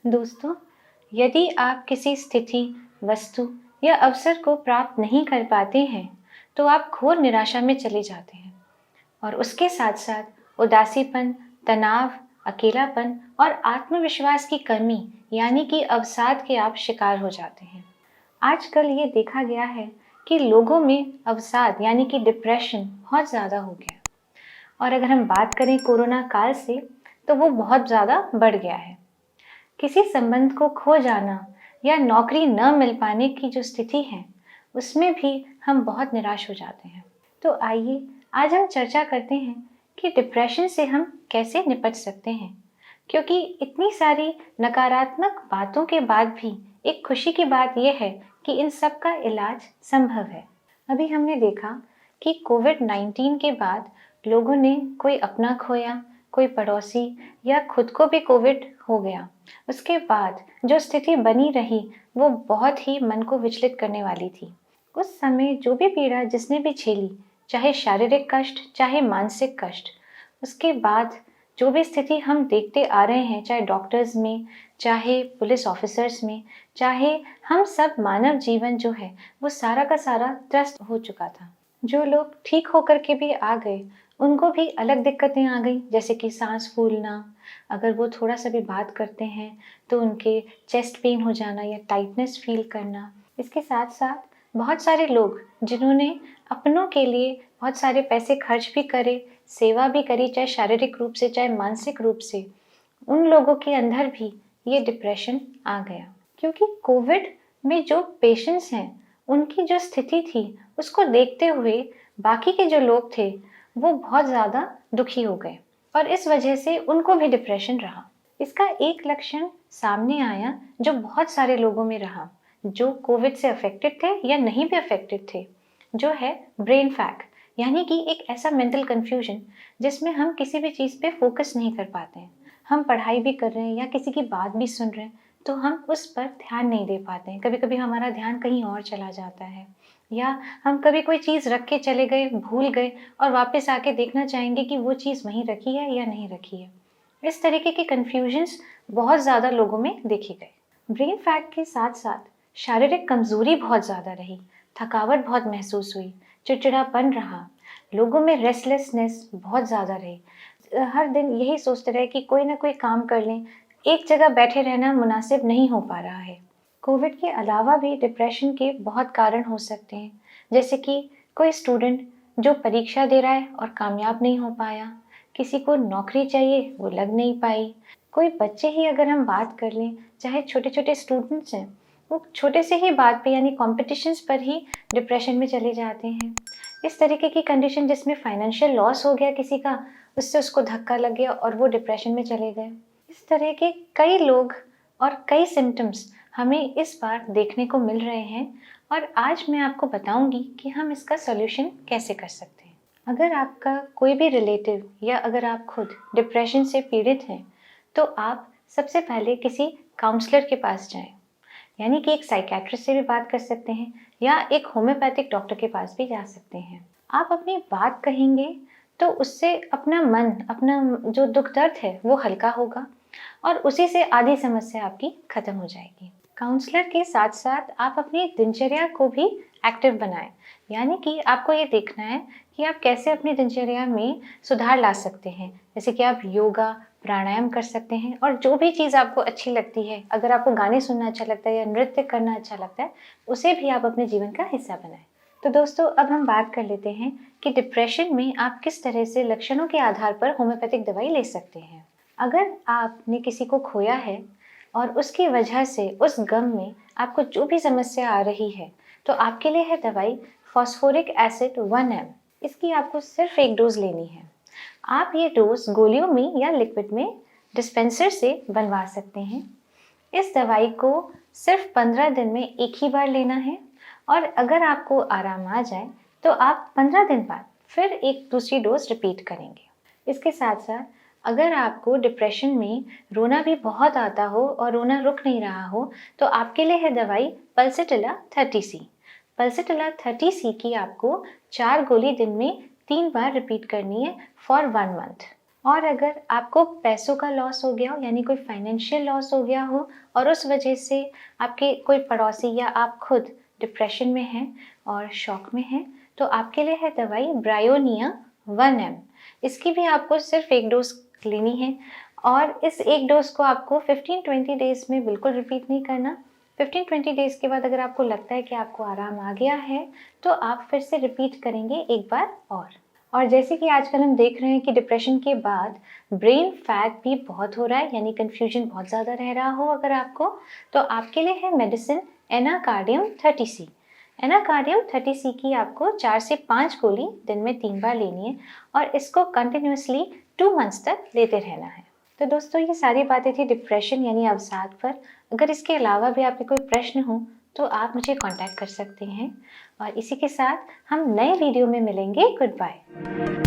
दोस्तों, यदि आप किसी स्थिति, वस्तु या अवसर को प्राप्त नहीं कर पाते हैं, तो आप घोर निराशा में चले जाते हैं और उसके साथ-साथ उदासीपन, तनाव, अकेलापन और आत्मविश्वास की कमी यानी कि अवसाद के आप शिकार हो जाते हैं। आजकल ये देखा गया है कि लोगों में अवसाद यानी कि डिप्रेशन बहुत ज़्यादा हो गया है और अगर हम बात करें कोरोना काल से, तो वो बहुत ज़्यादा बढ़ गया है। किसी संबंध को खो जाना या नौकरी न मिल पाने की जो स्थिति है, उसमें भी हम बहुत निराश हो जाते हैं। तो आइए आज हम चर्चा करते हैं कि डिप्रेशन से हम कैसे निपट सकते हैं, क्योंकि इतनी सारी नकारात्मक बातों के बाद भी एक खुशी की बात यह है कि इन सब का इलाज संभव है। अभी हमने देखा कि कोविड-19 के बाद लोगों ने कोई अपना खोया, कोई पड़ोसी या खुद को भी कोविड हो गया। उसके बाद जो स्थिति बनी रही, वो बहुत ही मन को विचलित करने वाली थी। उस समय जो भी पीड़ा जिसने भी झेली, चाहे शारीरिक कष्ट, चाहे मानसिक कष्ट, उसके बाद जो भी स्थिति हम देखते आ रहे हैं, चाहे डॉक्टर्स में, चाहे पुलिस ऑफिसर्स में, चाहे हम सब मानव जीवन जो है, वो सारा का सारा त्रस्त हो चुका था। जो लोग ठीक होकर के भी आ गए, उनको भी अलग दिक्कतें आ गई, जैसे कि सांस फूलना, अगर वो थोड़ा सा भी बात करते हैं तो उनके चेस्ट पेन हो जाना या टाइटनेस फील करना। इसके साथ साथ बहुत सारे लोग जिन्होंने अपनों के लिए बहुत सारे पैसे खर्च भी करे, सेवा भी करी, चाहे शारीरिक रूप से चाहे मानसिक रूप से, उन लोगों के अंदर भी ये डिप्रेशन आ गया। क्योंकि कोविड में जो पेशेंट्स हैं, उनकी जो स्थिति थी, उसको देखते हुए बाकी के जो लोग थे, वो बहुत ज़्यादा दुखी हो गए और इस वजह से उनको भी डिप्रेशन रहा। इसका एक लक्षण सामने आया जो बहुत सारे लोगों में रहा, जो कोविड से अफेक्टेड थे या नहीं भी अफेक्टेड थे, जो है ब्रेन फैग, यानी कि एक ऐसा मेंटल कंफ्यूजन जिसमें हम किसी भी चीज़ पे फोकस नहीं कर पाते हैं। हम पढ़ाई भी कर रहे हैं या किसी की बात भी सुन रहे हैं, तो हम उस पर ध्यान नहीं दे पाते हैं। कभी-कभी हमारा ध्यान कहीं और चला जाता है या हम कभी कोई चीज़ रख के चले गए, भूल गए और वापस आके देखना चाहेंगे कि वो चीज़ वहीं रखी है या नहीं रखी है। इस तरीके के कन्फ्यूजन्स बहुत ज़्यादा लोगों में देखे गए। ब्रेन फैग के साथ-साथ शारीरिक कमज़ोरी बहुत ज़्यादा रही, थकावट बहुत महसूस हुई, चिड़चिड़ापन रहा, लोगों में रेस्टलेसनेस बहुत ज़्यादा रही। हर दिन यही सोचते रहे कि कोई ना कोई काम कर लें, एक जगह बैठे रहना मुनासिब नहीं हो पा रहा है। कोविड के अलावा भी डिप्रेशन के बहुत कारण हो सकते हैं, जैसे कि कोई स्टूडेंट जो परीक्षा दे रहा है और कामयाब नहीं हो पाया, किसी को नौकरी चाहिए वो लग नहीं पाई, कोई बच्चे ही अगर हम बात कर लें, चाहे छोटे-छोटे स्टूडेंट्स हैं, वो छोटे से ही बात पे यानी कॉम्पिटिशन्स पर ही डिप्रेशन में चले जाते हैं। इस तरीके की कंडीशन जिसमें फाइनेंशियल लॉस हो गया किसी का, उससे उसको धक्का लग गया और वो डिप्रेशन में चले गए। इस तरह के कई लोग और कई सिम्पटम्स हमें इस बार देखने को मिल रहे हैं और आज मैं आपको बताऊंगी कि हम इसका सॉल्यूशन कैसे कर सकते हैं। अगर आपका कोई भी रिलेटिव या अगर आप खुद डिप्रेशन से पीड़ित हैं, तो आप सबसे पहले किसी काउंसलर के पास जाएं, यानी कि एक साइकियाट्रिस्ट से भी बात कर सकते हैं या एक होम्योपैथिक डॉक्टर के पास भी जा सकते हैं। आप अपनी बात कहेंगे तो उससे अपना मन, अपना जो दुख दर्द है वो हल्का होगा और उसी से आधी समस्या आपकी खत्म हो जाएगी। काउंसलर के साथ साथ आप अपनी दिनचर्या को भी एक्टिव बनाएं, यानी कि आपको ये देखना है कि आप कैसे अपनी दिनचर्या में सुधार ला सकते हैं। जैसे कि आप योगा, प्राणायाम कर सकते हैं और जो भी चीज़ आपको अच्छी लगती है, अगर आपको गाने सुनना अच्छा लगता है या नृत्य करना अच्छा लगता है, उसे भी आप अपने जीवन का हिस्सा बनाएं। तो दोस्तों, अब हम बात कर लेते हैं कि डिप्रेशन में आप किस तरह से लक्षणों के आधार पर होम्योपैथिक दवाई ले सकते हैं। अगर आपने किसी को खोया है और उसकी वजह से उस गम में आपको जो भी समस्या आ रही है, तो आपके लिए है दवाई फॉस्फोरिक एसिड 1 mg। इसकी आपको सिर्फ 1 डोज लेनी है। आप ये डोज गोलियों में या लिक्विड में डिस्पेंसर से बनवा सकते हैं। इस दवाई को सिर्फ 15 दिन में एक ही बार लेना है और अगर आपको आराम आ जाए तो आप 15 दिन बाद फिर एक दूसरी डोज रिपीट करेंगे। इसके साथ साथ अगर आपको डिप्रेशन में रोना भी बहुत आता हो और रोना रुक नहीं रहा हो, तो आपके लिए है दवाई पल्सिटिला 30C। पल्सिटिला 30C की आपको 4 गोली दिन में 3 बार रिपीट करनी है फॉर 1 मंथ। और अगर आपको पैसों का लॉस हो गया हो, यानी कोई फाइनेंशियल लॉस हो गया हो और उस वजह से आपके कोई पड़ोसी या आप खुद डिप्रेशन में हैं और शॉक में हैं, तो आपके लिए है दवाई ब्रायोनिया 1M। इसकी भी आपको सिर्फ 1 डोज लेनी है और इस 1 डोज को आपको 15-20 डेज में बिल्कुल रिपीट नहीं करना। 15-20 डेज के बाद अगर आपको लगता है कि आपको आराम आ गया है, तो आप फिर से रिपीट करेंगे एक बार और जैसे कि आजकल हम देख रहे हैं कि डिप्रेशन के बाद ब्रेन फैग भी बहुत हो रहा है, यानी कन्फ्यूजन बहुत ज़्यादा रह रहा हो अगर आपको, तो आपके लिए है medicine Anacardium 30C। Anacardium 30C की आपको 4 से 5 गोली दिन में 3 बार लेनी है और इसको कंटिन्यूसली 2 मंथ्स तक लेते रहना है। तो दोस्तों, ये सारी बातें थी डिप्रेशन यानी अवसाद पर। अगर इसके अलावा भी आपके कोई प्रश्न हो तो आप मुझे कांटेक्ट कर सकते हैं और इसी के साथ हम नए वीडियो में मिलेंगे। Good bye.